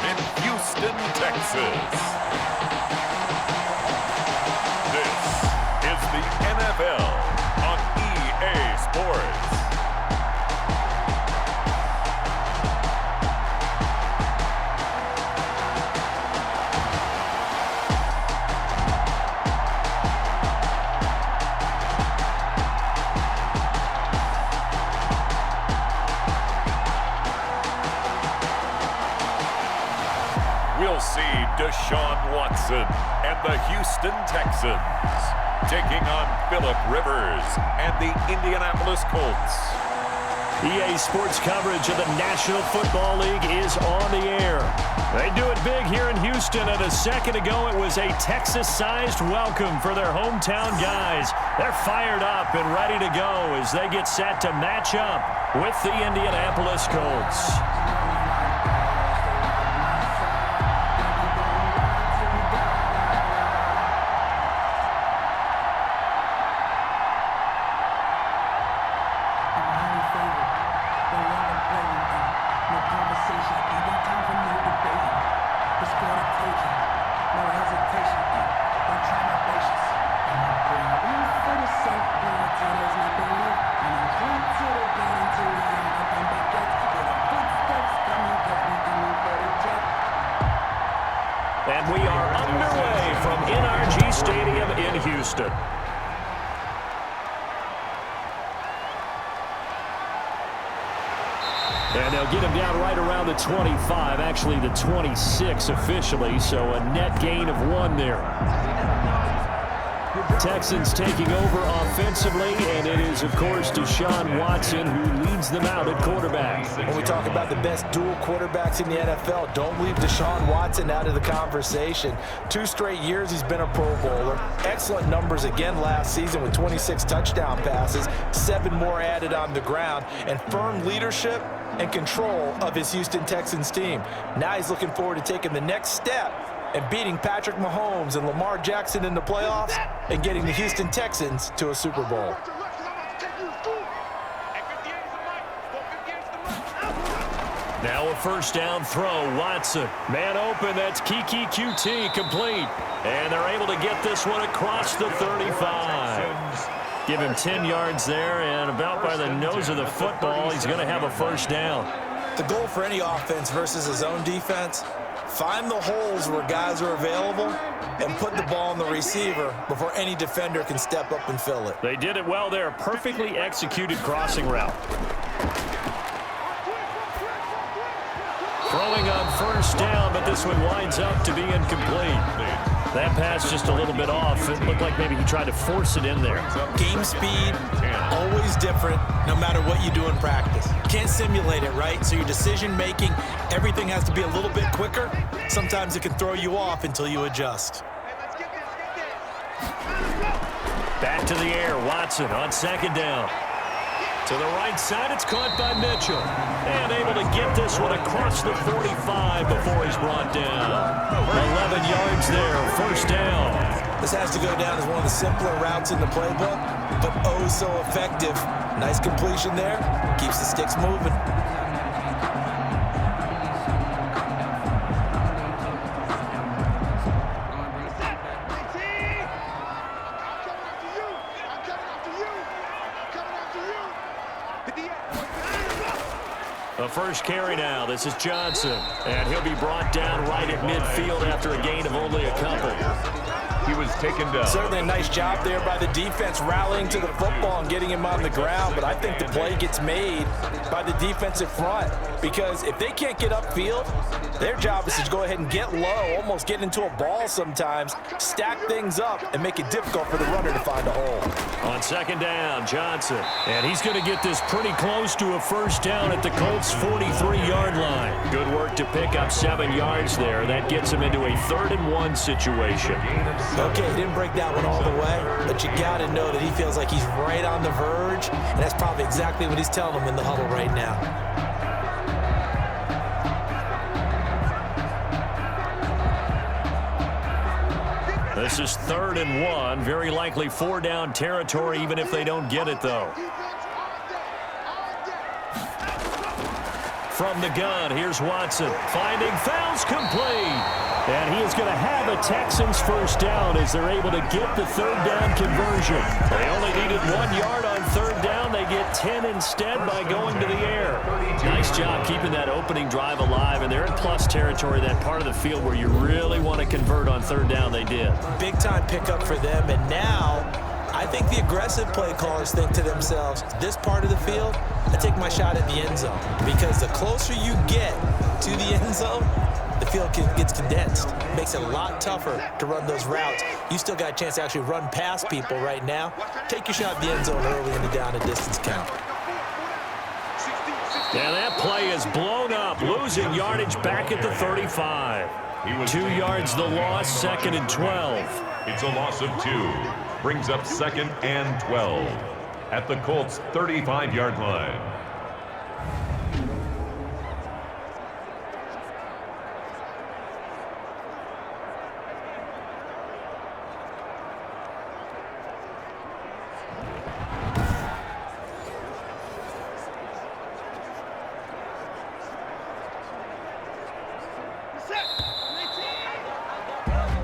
in Houston, Texas. This is the NFL on EA Sports. We'll see Deshaun Watson and the Houston Texans taking on Phillip Rivers and the Indianapolis Colts. EA Sports coverage of the National Football League is on the air. They do it big here in Houston, and a second ago it was a Texas-sized welcome for their hometown guys. They're fired up and ready to go as they get set to match up with the Indianapolis Colts. And we are underway from NRG Stadium in Houston. And they'll get him down right around the 25, actually the 26 officially, so a net gain of 1 there. Texans taking over offensively, and it is, of course, Deshaun Watson who leads them out at quarterback. When we talk about the best dual quarterbacks in the NFL, don't leave Deshaun Watson out of the conversation. 2 straight years he's been a Pro Bowler. Excellent numbers again last season with 26 touchdown passes, 7 more added on the ground, and firm leadership and control of his Houston Texans team. Now he's looking forward to taking the next step and beating Patrick Mahomes and Lamar Jackson in the playoffs and getting the Houston Texans to a Super Bowl. Now a first down throw, Watson. Man open, that's Kiki QT complete. And they're able to get this one across the 35. Give him 10 yards there, and about by the nose of the football, he's going to have a first down. The goal for any offense versus his own defense, find the holes where guys are available and put the ball on the receiver before any defender can step up and fill it. They did it well there. Perfectly executed crossing route. Throwing on first down, but this one winds up to be incomplete. That pass just a little bit off. It looked like maybe he tried to force it in there. Game speed, always different, no matter what you do in practice. Can't simulate it, right? So your decision-making, everything has to be a little bit quicker. Sometimes it can throw you off until you adjust. Back to the air, Watson on second down. To the right side, it's caught by Mitchell. And able to get this one across the 45 before he's brought down. 11 yards there, first down. This has to go down as one of the simpler routes in the playbook, but oh so effective. Nice completion there, keeps the sticks moving. The first carry now. This is Johnson. And he'll be brought down right at midfield after a gain of only a couple. He was taken down. Certainly a nice job there by the defense rallying to the football and getting him on the ground, but I think the play gets made by the defensive front because if they can't get upfield, their job is to go ahead and get low, almost get into a ball sometimes, stack things up, and make it difficult for the runner to find a hole. On second down, Johnson. And he's going to get this pretty close to a first down at the Colts' 43-yard line. Good work to pick up 7 yards there. That gets him into a 3rd-and-1 situation. Okay, he didn't break that one all the way, but you got to know that he feels like he's right on the verge, and that's probably exactly what he's telling them in the huddle right now. This is 3rd-and-1. Very likely 4-down territory, even if they don't get it, though. from the gun. Here's Watson finding fouls complete. And he is going to have a Texans first down as they're able to get the third down conversion. They only needed 1 yard on third down. They get 10 instead by going to the air. Nice job keeping that opening drive alive, and they're in plus territory, that part of the field where you really want to convert on third down. They did. Big-time pickup for them, and now I think the aggressive play callers think to themselves, this part of the field, I take my shot at the end zone, because the closer you get to the end zone, the field gets condensed. Makes it a lot tougher to run those routes. You still got a chance to actually run past people right now. Take your shot at the end zone early in the down and distance count. And that play is blown up, losing yardage back at the 35. 2 yards the loss, 2nd and 12. It's a loss of 2. Brings up 2nd and 12 at the Colts' 35-yard line.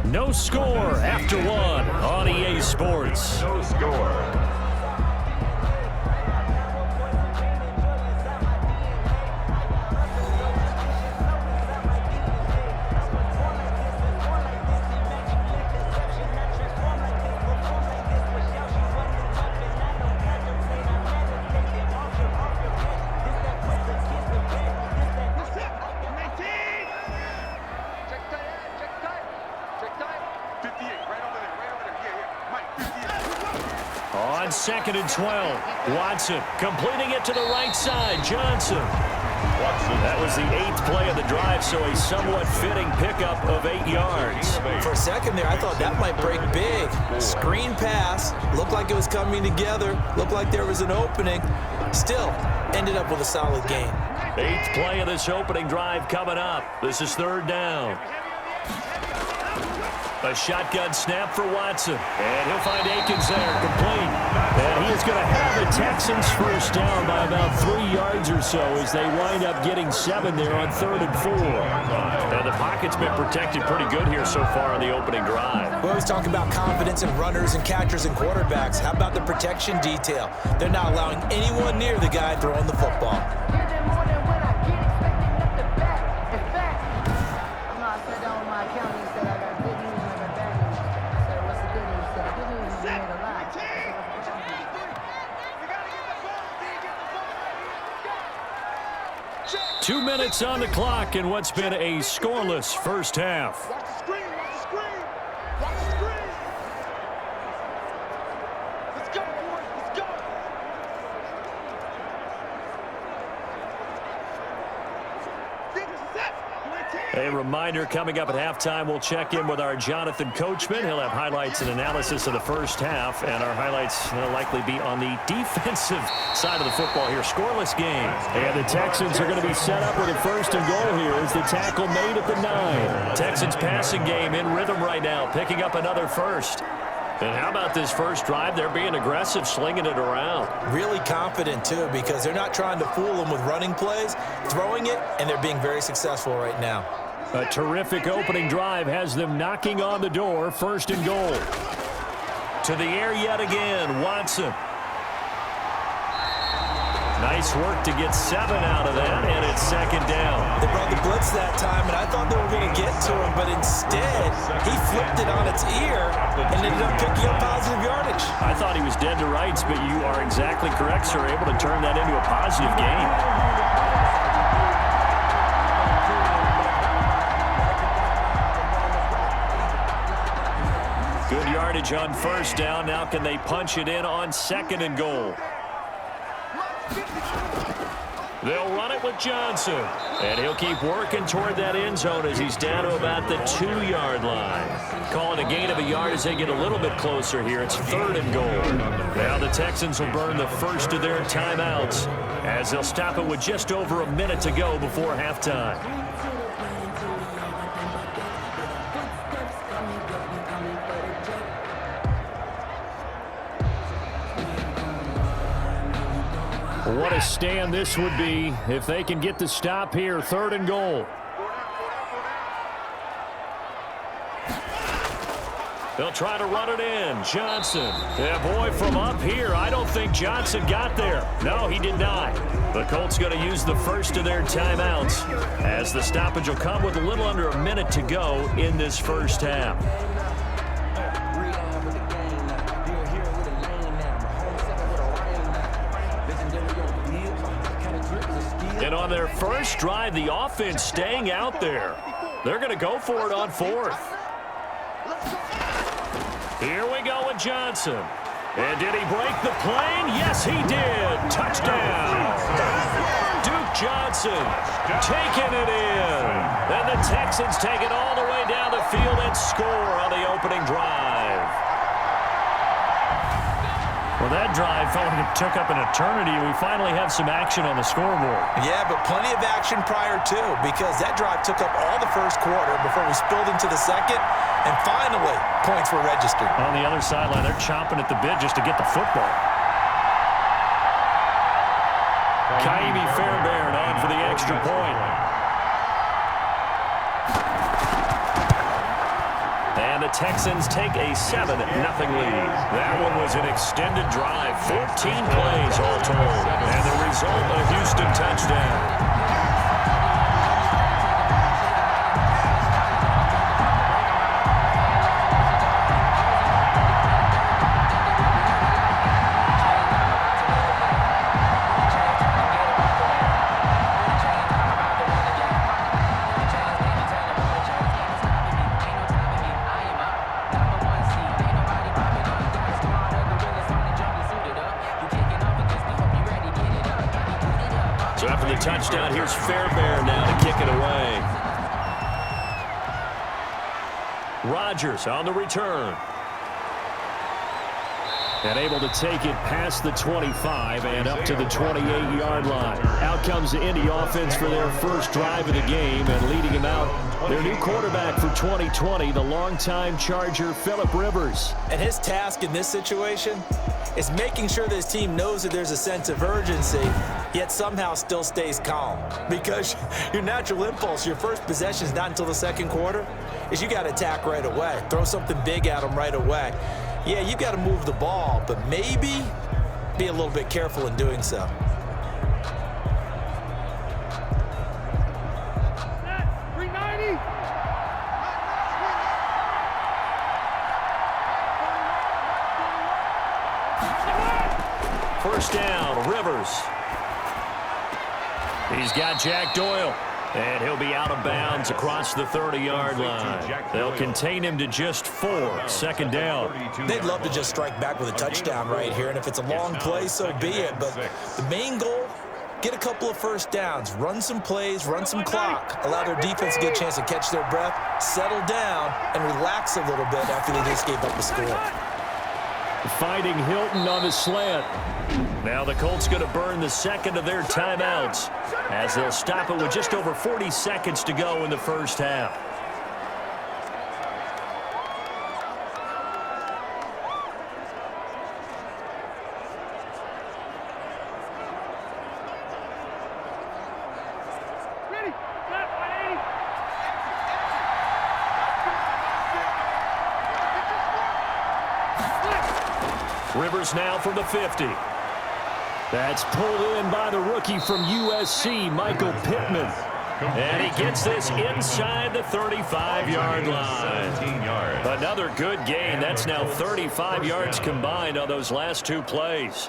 No score after 1 on EA Sports. No score. On 2nd and 12, Watson completing it to the right side. Johnson. That was the 8th play of the drive, so a somewhat fitting pickup of 8 yards. For a second there, I thought that might break big. Screen pass, looked like it was coming together, looked like there was an opening. Still, ended up with a solid gain. 8th play of this opening drive coming up. This is third down. A shotgun snap for Watson. And he'll find Akins there, complete. And he is going to have a Texans first down by about 3 yards or so as they wind up getting 7 there on 3rd and 4. Now, the pocket's been protected pretty good here so far on the opening drive. We always talk about confidence in runners and catchers and quarterbacks. How about the protection detail? They're not allowing anyone near the guy throwing the football. Two minutes on the clock in what's been a scoreless first half. Watch the screen, watch the screen. Watch the screen. Let's go, boys, let's go. A reminder, coming up at halftime, we'll check in with our Jonathan Coachman. He'll have highlights and analysis of the first half, and our highlights will likely be on the defensive side of the football here. Scoreless game. And the Texans are going to be set up with a 1st and goal here as the tackle made at the 9. Texans passing game in rhythm right now, picking up another first. And how about this first drive? They're being aggressive, slinging it around. Really confident, too, because they're not trying to fool them with running plays, throwing it, and they're being very successful right now. A terrific opening drive has them knocking on the door, 1st and goal. To the air yet again, Watson. Nice work to get 7 out of that, and it's 2nd down. They brought the blitz that time, and I thought they were going to get to him, but instead, he flipped it on its ear and ended up picking up positive yardage. I thought he was dead to rights, but you are exactly correct, sir. Able to turn that into a positive gain. Good yardage on 1st down. Now can they punch it in on 2nd and goal? They'll run it with Johnson. And he'll keep working toward that end zone as he's down to about the 2-yard line. Calling a gain of a yard as they get a little bit closer here. It's 3rd and goal. Now the Texans will burn the first of their timeouts as they'll stop it with just over a minute to go before halftime. What a stand this would be if they can get the stop here. 3rd and goal. They'll try to run it in. Johnson. Yeah, boy, from up here, I don't think Johnson got there. No, he did not. The Colts going to use the first of their timeouts as the stoppage will come with a little under a minute to go in this first half. And on their first drive, the offense staying out there. They're going to go for it on 4th. Here we go with Johnson. And did he break the plane? Yes, he did. Touchdown. Duke Johnson taking it in. And the Texans take it all the way down the field and score on the opening drive. Well, that drive felt like it took up an eternity. We finally have some action on the scoreboard. Yeah, but plenty of action prior to, because that drive took up all the first quarter before we spilled into the second, and finally, points were registered. On the other sideline, they're chomping at the bit just to get the football. Kaimi Fairbairn on for the extra point. And the Texans take a 7-0 lead. That one was an extended drive, 14 plays all told. And the result, a Houston touchdown. So after the touchdown, here's Fairbairn now to kick it away. Rodgers on the return. And able to take it past the 25 and up to the 28-yard line. Out comes the Indy offense for their first drive of the game, and leading him out, their new quarterback for 2020, the longtime Charger, Phillip Rivers. And his task in this situation is making sure that his team knows that there's a sense of urgency, yet somehow still stays calm. Because your natural impulse, your first possession is not until the second quarter, is you got to attack right away. Throw something big at them right away. Yeah, you got to move the ball, but maybe be a little bit careful in doing so. First down, Rivers. He's got Jack Doyle. And he'll be out of bounds across the 30-yard line. They'll contain him to just 4. Second down. They'd love to just strike back with a touchdown right here, and if it's a long play, so be it. But the main goal, get a couple of first downs, run some plays, run some clock, allow their defense to get a chance to catch their breath, settle down, and relax a little bit after they just gave up the score. Finding Hilton on the slant. Now the Colts going to burn the second of their timeouts as they'll stop it with just over 40 seconds to go in the first half. Rivers now from the 50. That's pulled in by the rookie from USC, Michael Pittman. And he gets this inside the 35-yard line. Another good gain. That's now 35 yards combined on those last 2 plays.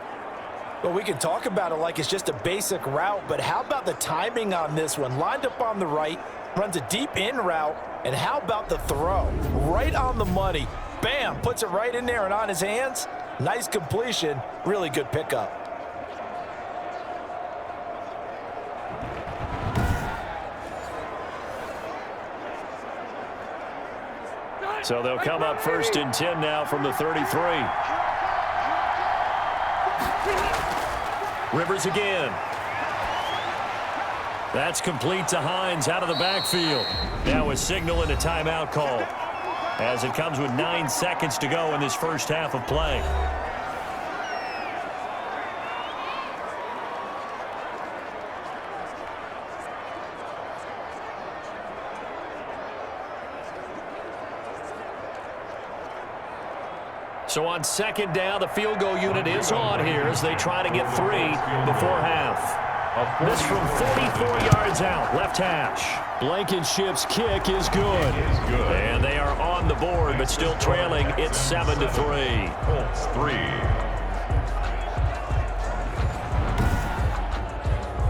Well, we can talk about it like it's just a basic route, but how about the timing on this one? Lined up on the right, runs a deep in route, and how about the throw? Right on the money. Bam, puts it right in there and on his hands. Nice completion, really good pickup. So they'll come up 1st and 10 now from the 33. Rivers again. That's complete to Hines out of the backfield. Now a signal and a timeout call as it comes with 9 seconds to go in this first half of play. So on second down, the field goal unit is on here as they try to get 3 before half. This from 44 yards out, left hash. Blankenship's kick is good. And they are on the board, but still trailing. It's 7-3. Colts 3.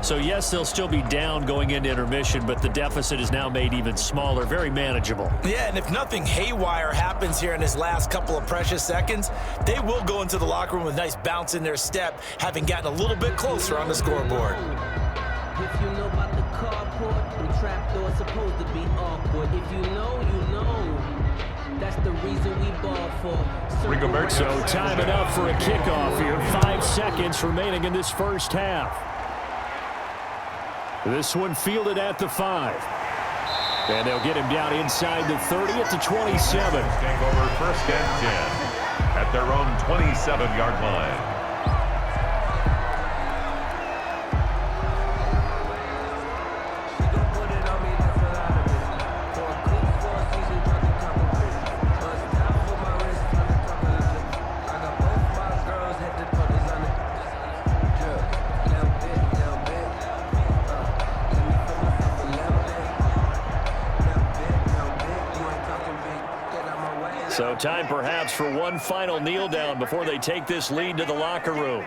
So, yes, they'll still be down going into intermission, but the deficit is now made even smaller, very manageable. Yeah, and if nothing haywire happens here in his last couple of precious seconds, they will go into the locker room with a nice bounce in their step, having gotten a little bit closer on the scoreboard. If you know about the carport, the trapdoor's supposed to be awkward. If you know, you know. That's the reason we ball for. So time it up for a kickoff here. 5 seconds remaining in this first half. This one fielded at the 5. And they'll get him down inside the 30 at the 27. Take over first and 10 at their own 27-yard line. So time perhaps for one final kneel down before they take this lead to the locker room.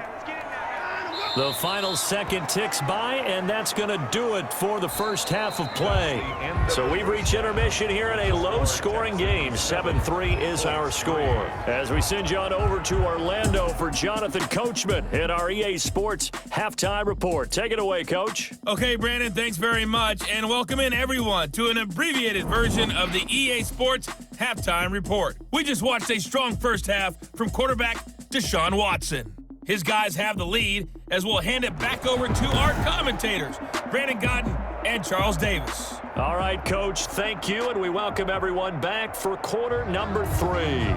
The final second ticks by, and that's going to do it for the first half of play. So we've reached intermission here in a low-scoring game. 7-3 is our score. As we send you on over to Orlando for Jonathan Coachman in our EA Sports Halftime Report. Take it away, Coach. Okay, Brandon, thanks very much, and welcome in everyone to an abbreviated version of the EA Sports Halftime Report. We just watched a strong first half from quarterback Deshaun Watson. His guys have the lead, as we'll hand it back over to our commentators, Brandon Godden and Charles Davis. All right, Coach, thank you, and we welcome everyone back for quarter number 3.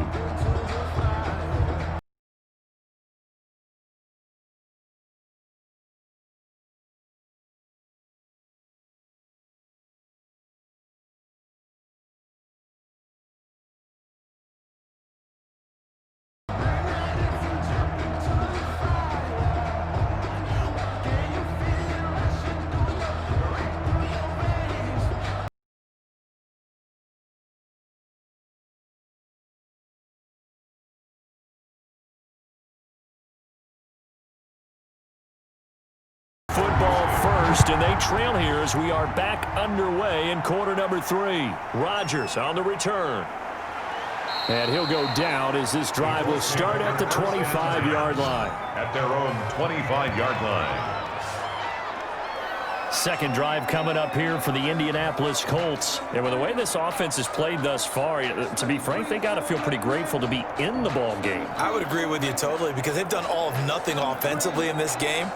Football first, and they trail here as we are back underway in quarter number 3. Rodgers on the return. And he'll go down as this drive will start at the 25-yard line. At their own 25-yard line. Second drive coming up here for the Indianapolis Colts. And with the way this offense has played thus far, to be frank, they got to feel pretty grateful to be in the ball game. I would agree with you totally, because they've done all of nothing offensively in this game,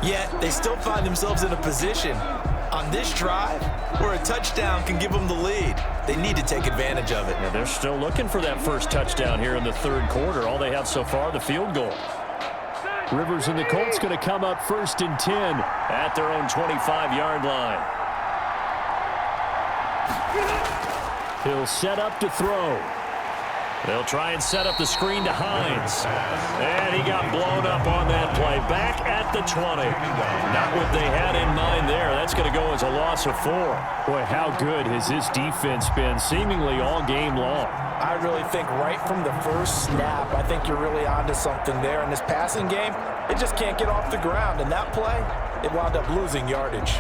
yet they still find themselves in a position on this drive where a touchdown can give them the lead. They need to take advantage of it. Yeah, they're still looking for that first touchdown here in the third quarter. All they have so far, the field goal. Rivers and the Colts going to come up first and 10 at their own 25-yard line. He'll set up to throw. They'll try and set up the screen to Hines. And he got blown up on that play. Back at the 20. Not what they had in mind there. That's going to go as a loss of 4. Boy, how good has this defense been seemingly all game long? I really think right from the first snap, I think you're really onto something there. In this passing game, it just can't get off the ground. And that play, it wound up losing yardage.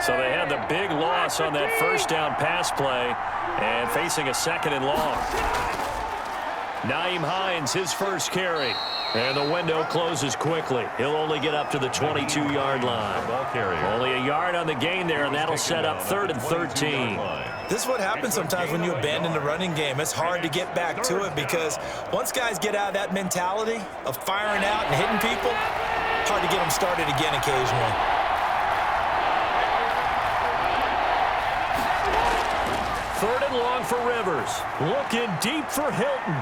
So they had the big loss on that first down pass play and facing a second and long. Nyheim Hines, his first carry. And the window closes quickly. He'll only get up to the 22-yard line. Only a yard on the gain there, and that'll set up 3rd and 13. This is what happens sometimes when you abandon the running game. It's hard to get back to it because once guys get out of that mentality of firing out and hitting people, hard to get them started again occasionally. 3rd it long for Rivers. Looking deep for Hilton.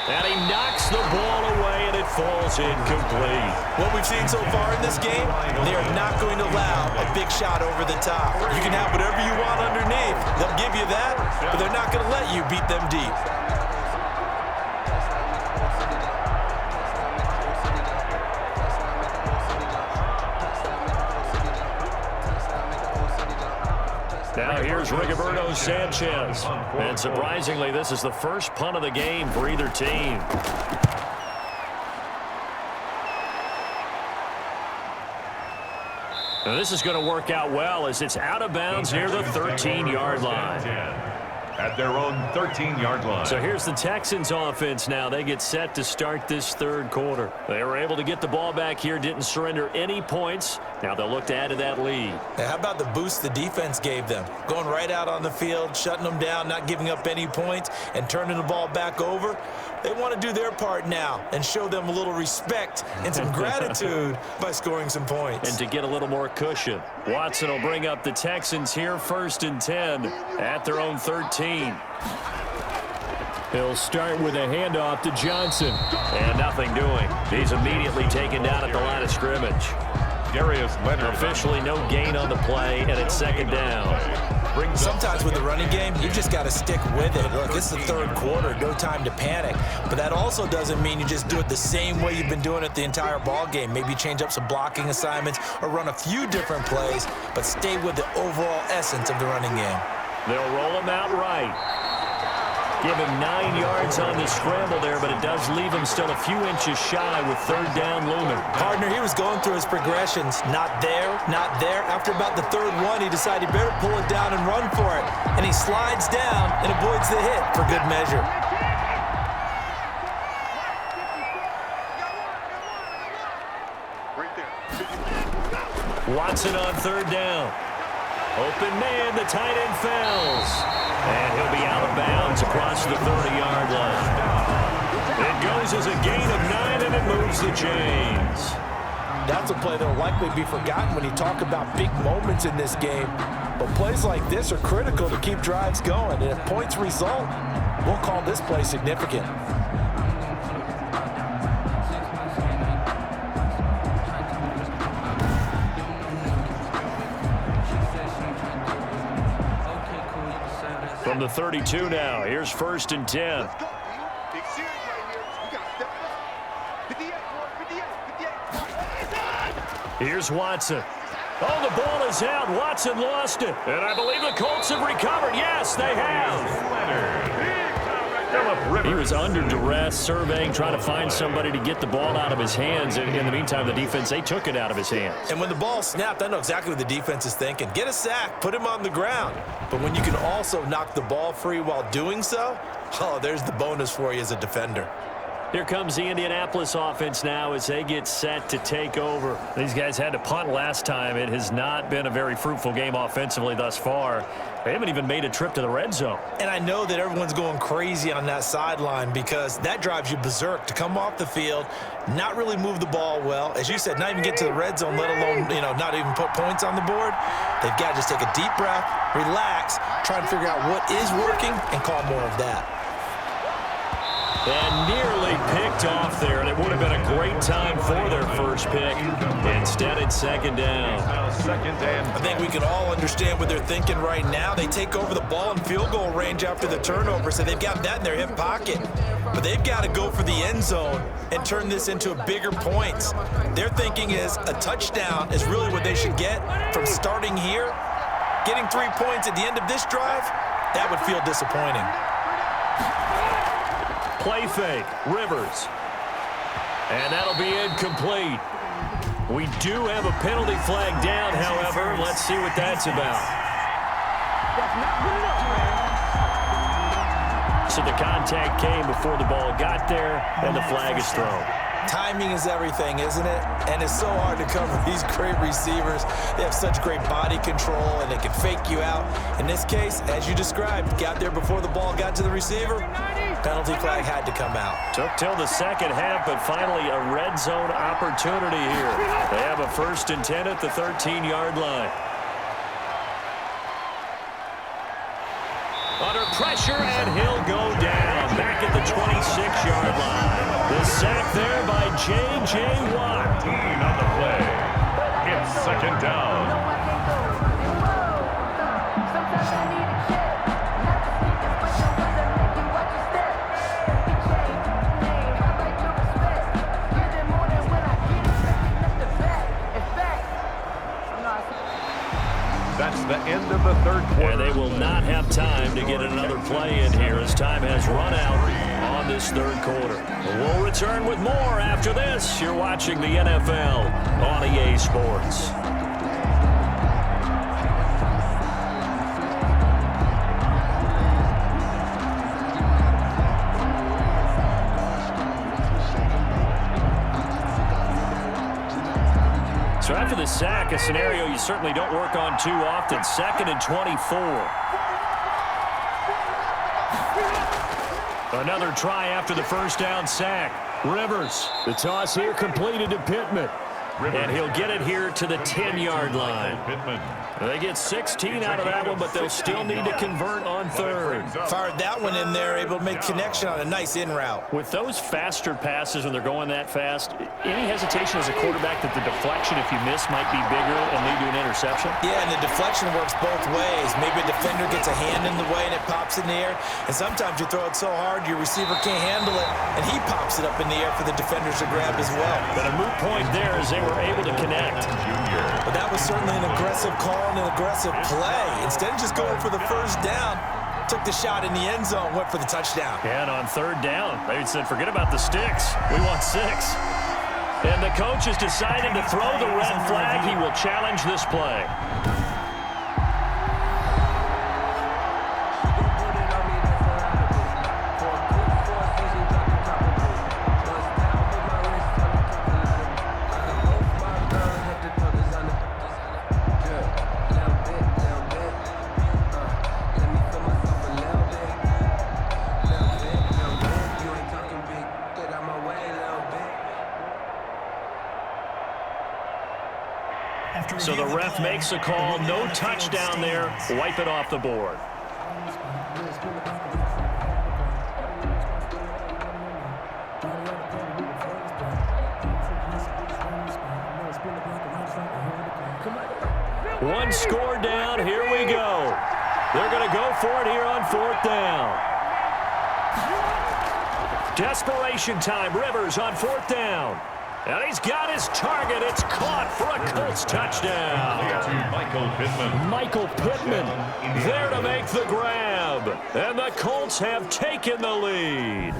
And he knocks the ball away, and it falls incomplete. What we've seen so far in this game, they are not going to allow a big shot over the top. You can have whatever you want underneath. They'll give you that, but they're not going to let you beat them deep. Now here's Rigoberto Sanchez. And surprisingly, this is the first punt of the game for either team. Now this is going to work out well as it's out of bounds near the 13-yard line. At their own 13-yard line. So here's the Texans offense now. They get set to start this third quarter. They were able to get the ball back here, didn't surrender any points. Now they'll look to add to that lead. Now, how about the boost the defense gave them? Going right out on the field, shutting them down, not giving up any points, and turning the ball back over. They want to do their part now and show them a little respect and some gratitude by scoring some points. And to get a little more cushion. Watson will bring up the Texans here 1st and 10 at their own 13. He'll start with a handoff to Johnson. And nothing doing. He's immediately taken down at the line of scrimmage. Darius Leonard. Officially no gain on the play, and it's 2nd down. Sometimes with the running game, you just got to stick with it. Look, this is the third quarter, no time to panic. But that also doesn't mean you just do it the same way you've been doing it the entire ball game. Maybe change up some blocking assignments or run a few different plays, but stay with the overall essence of the running game. They'll roll him out right. Give him 9 yards on the scramble there, but it does leave him still a few inches shy with 3rd down looming. Partner, he was going through his progressions. Not there, not there. After about the 3rd one, he decided he better pull it down and run for it. And he slides down and avoids the hit for good measure. Watson on 3rd down. Open man, the tight end fails. And he'll be out of bounds across the 30-yard line. It goes as a gain of 9, and it moves the chains. That's a play that will likely be forgotten when you talk about big moments in this game. But plays like this are critical to keep drives going. And if points result, we'll call this play significant. From the 32 now, here's 1st and 10. Let's go, big series right here. We got to step it up. 58, 58. Here's Watson. Oh, the ball is out. Watson lost it. And I believe the Colts have recovered. Yes, they have. He was under duress, surveying, trying to find somebody to get the ball out of his hands. And in the meantime, the defense, they took it out of his hands. And when the ball snapped, I know exactly what the defense is thinking. Get a sack, put him on the ground. But when you can also knock the ball free while doing so, oh, there's the bonus for you as a defender. Here comes the Indianapolis offense now as they get set to take over. These guys had to punt last time. It has not been a very fruitful game offensively thus far. They haven't even made a trip to the red zone. And I know that everyone's going crazy on that sideline because that drives you berserk to come off the field, not really move the ball well. As you said, not even get to the red zone, let alone, not even put points on the board. They've got to just take a deep breath, relax, try and figure out what is working and call more of that. And nearly picked off there, and it would have been a great time for their first pick. Instead, it's 2nd down. I think we can all understand what they're thinking right now. They take over the ball in field goal range after the turnover, so they've got that in their hip pocket. But they've got to go for the end zone and turn this into a bigger points. Their thinking is a touchdown is really what they should get from starting here. Getting 3 points at the end of this drive, that would feel disappointing. Play fake, Rivers. And that'll be incomplete. We do have a penalty flag down, however. Let's see what that's about. So the contact came before the ball got there, and the flag is thrown. Timing is everything, isn't it? And it's so hard to cover these great receivers. They have such great body control, and they can fake you out. In this case, as you described, got there before the ball got to the receiver. Penalty flag had to come out. Took till the second half, but finally a red zone opportunity here. They have a 1st and 10 at the 13-yard line. Under pressure. pressure, and he'll go down back at the 26-yard line. The sack there by J.J. Watt. On the play. It's second down. That's the end of the third quarter. And they will not have time to get another play in here as time has run out on this third quarter. We'll return with more after this. You're watching the NFL on EA Sports. So after the sack, a scenario you certainly don't work on too often. 2nd and 24. Another try after the first down sack. Rivers. The toss here completed to Pittman. And he'll get it here to the 10-yard line. They get 16 out of that one, but they'll still need to convert on third. Fired that one in there, able to make connection on a nice in route. With those faster passes when they're going that fast, any hesitation as a quarterback that the deflection, if you miss, might be bigger and lead to an interception? Yeah, and the deflection works both ways. Maybe a defender gets a hand in the way and it pops in the air. And sometimes you throw it so hard your receiver can't handle it, and he pops it up in the air for the defenders to grab as well. But a moot point there as they were able to connect. But that was certainly an aggressive call and an aggressive play. Instead of just going for the first down, took the shot in the end zone, went for the touchdown. And on third down, they said, forget about the sticks. We want 6. And the coach has decided to throw the red flag. He will challenge this play. So the ref makes a call. No touchdown there. Wipe it off the board. One score down. Here we go. They're going to go for it here on 4th down. Desperation time. Rivers on 4th down. And he's got his target. It's caught for a Colts touchdown. Michael Pittman there to make the grab. And the Colts have taken the lead.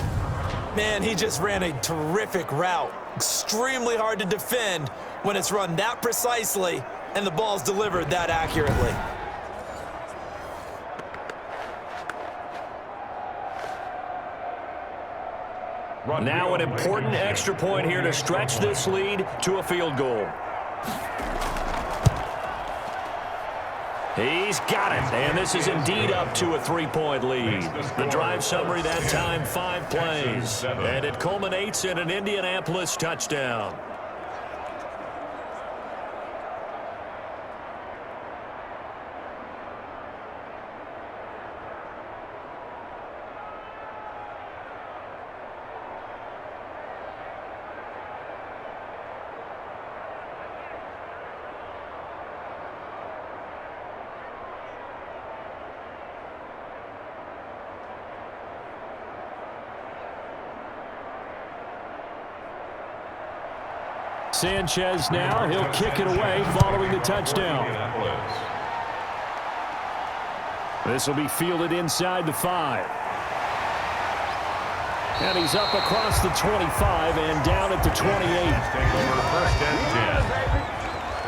Man, he just ran a terrific route. Extremely hard to defend when it's run that precisely and the ball's delivered that accurately. Now an important extra point here to stretch this lead to a field goal. He's got it, and this is indeed up to a 3-point lead. The drive summary that time, 5 plays, and it culminates in an Indianapolis touchdown. Sanchez now, he'll kick it away following the touchdown. This will be fielded inside the 5. And he's up across the 25 and down at the 28. Take over 1st and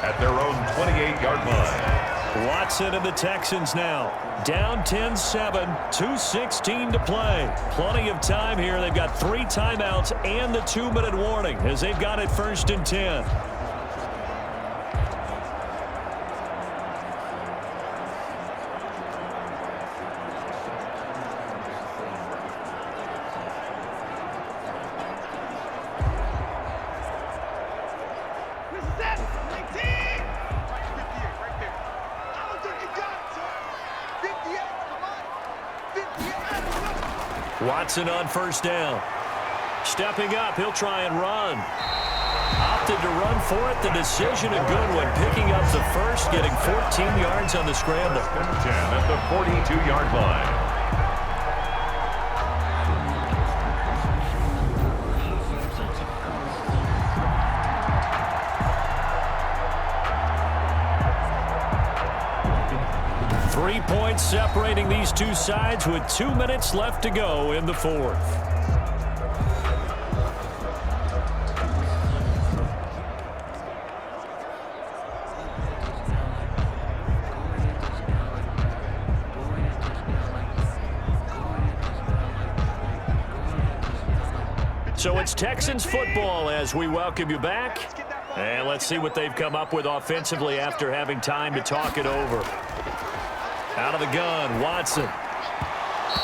10 at their own 28-yard line. Watson and the Texans now. Down 10-7, 2:16 to play. Plenty of time here. They've got 3 timeouts and the 2-minute warning as they've got it 1st and 10. Watson on first down. Stepping up, he'll try and run. Opted to run for it. The decision a good one. Picking up the first, getting 14 yards on the scramble. 10 at the 42-yard line. Three points separating these two sides with 2 minutes left to go in the fourth. So it's Texans football as we welcome you back. And let's see what they've come up with offensively after having time to talk it over. Out of the gun, Watson.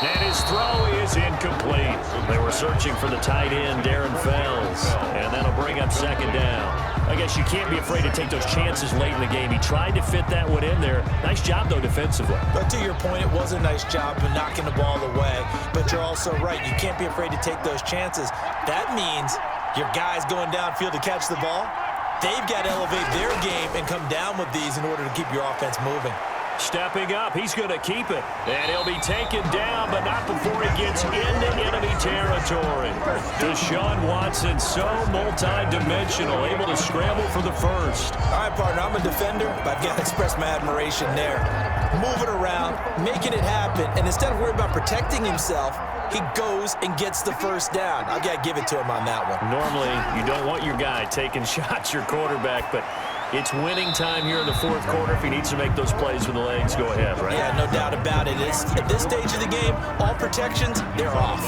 And his throw is incomplete. They were searching for the tight end, Darren Fells. And that'll bring up second down. I guess you can't be afraid to take those chances late in the game. He tried to fit that one in there. Nice job, though, defensively. But to your point, it was a nice job of knocking the ball away. But you're also right. You can't be afraid to take those chances. That means your guys going downfield to catch the ball, they've got to elevate their game and come down with these in order to keep your offense moving. Stepping up, he's going to keep it. And he'll be taken down, but not before he gets into enemy territory. Deshaun Watson, so multi-dimensional, able to scramble for the first. All right, partner, I'm a defender, but I've got to express my admiration there. Moving around, making it happen, and instead of worrying about protecting himself, he goes and gets the first down. I've got to give it to him on that one. Normally, you don't want your guy taking shots, your quarterback, but it's winning time here in the fourth quarter. If he needs to make those plays with the legs, go ahead, right? Yeah, no doubt about it. At this stage of the game, all protections, they're off.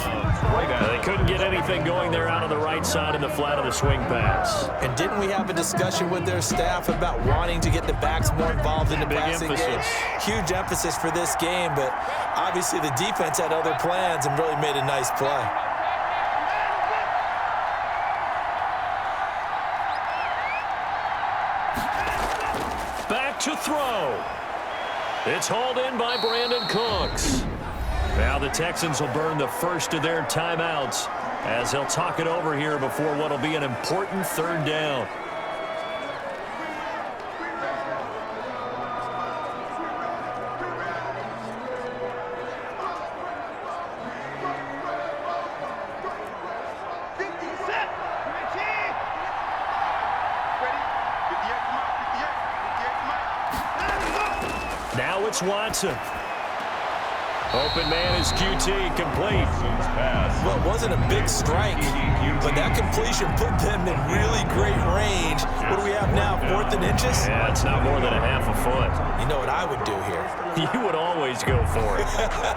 They couldn't get anything going there out on the right side in the flat of the swing pass. And didn't we have a discussion with their staff about wanting to get the backs more involved in the passing game? Huge emphasis for this game, but obviously the defense had other plans and really made a nice play. Back to throw. It's hauled in by Brandon Cooks. Now the Texans will burn the first of their timeouts as they'll talk it over here before what will be an important third down. Now it's Watson. Open man is QT, complete. Well, it wasn't a big strike, but that completion put them in really great range. What do we have now, 4th and inches? Yeah, it's not more than a half a foot. You know what I would do here? You would always go for it.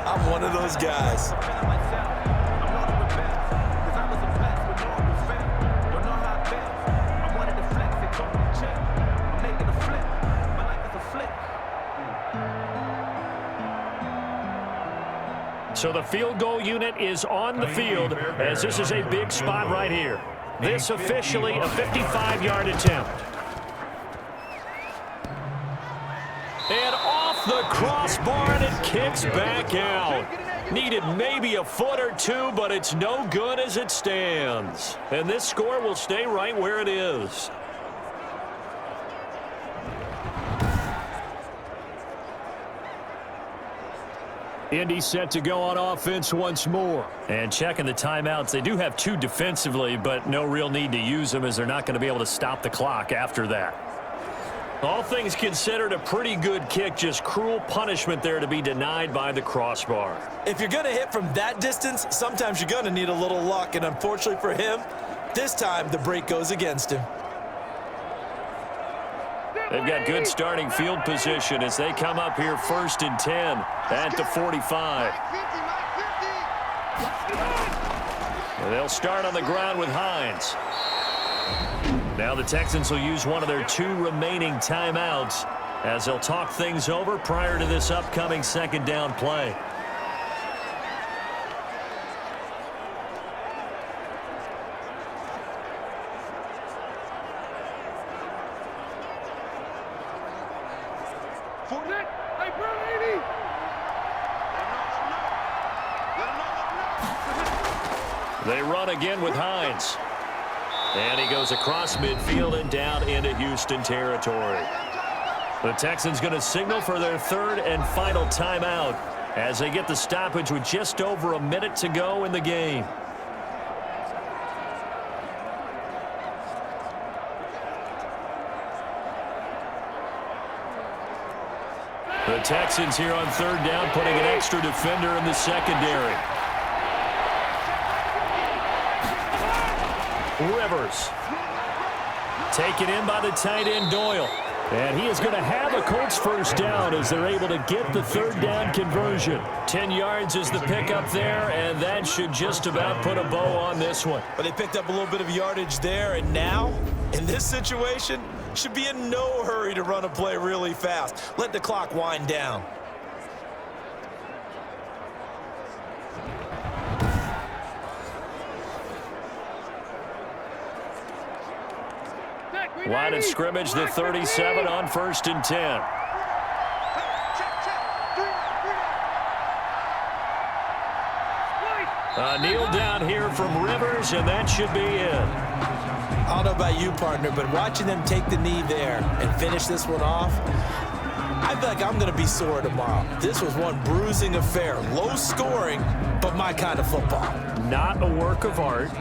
I'm one of those guys. So the field goal unit is on the field as this is a big spot right here. This officially a 55-yard attempt. And off the crossbar and it kicks back out. Needed maybe a foot or two, but it's no good as it stands. And this score will stay right where it is. Indy set to go on offense once more. And checking the timeouts, they do have 2 defensively, but no real need to use them as they're not going to be able to stop the clock after that. All things considered, a pretty good kick, just cruel punishment there to be denied by the crossbar. If you're going to hit from that distance, sometimes you're going to need a little luck, and unfortunately for him, this time the break goes against him. They've got good starting field position as they come up here 1st and 10 at the 45. And they'll start on the ground with Hines. Now the Texans will use one of their 2 remaining timeouts as they'll talk things over prior to this upcoming second down play. They run again with Hines. And he goes across midfield and down into Houston territory. The Texans going to signal for their third and final timeout as they get the stoppage with just over a minute to go in the game. The Texans here on third down putting an extra defender in the secondary. Rivers. Taken in by the tight end Doyle. And he is going to have a Colts first down as they're able to get the third down conversion. 10 yards is the pickup there, and that should just about put a bow on this one. But they picked up a little bit of yardage there, and now, in this situation, should be in no hurry to run a play really fast. Let the clock wind down. Line of scrimmage, the 37 on 1st and 10. A kneel down here from Rivers, and that should be it. I don't know about you, partner, but watching them take the knee there and finish this one off, I feel like I'm going to be sore tomorrow. This was one bruising affair. Low scoring, but my kind of football. Not a work of art,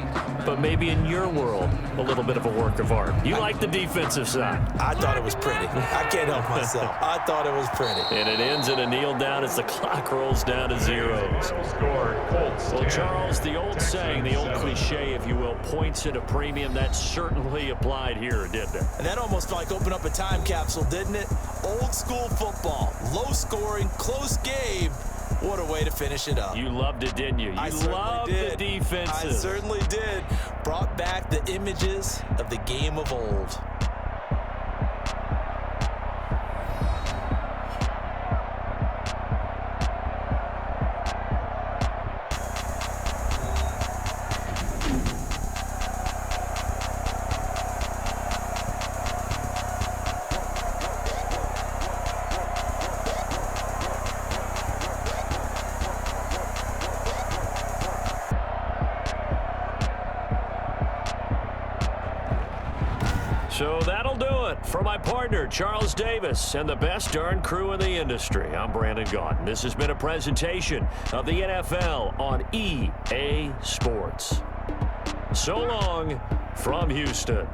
but maybe in your world, a little bit of a work of art. You like the defensive side. I thought it was pretty. I can't help myself. I thought it was pretty. And it ends in a kneel down as the clock rolls down to zeros. Well, Charles, the old saying, the old cliche, if you will, points at a premium, that certainly applied here, didn't it? And that almost like opened up a time capsule, didn't it? Old school football, low scoring, close game. What a way to finish it up. You loved it, didn't you? You loved the defenses. I certainly did. Brought back the images of the game of old. So that'll do it for my partner, Charles Davis, and the best darn crew in the industry. I'm Brandon Gaudin. This has been a presentation of the NFL on EA Sports. So long from Houston.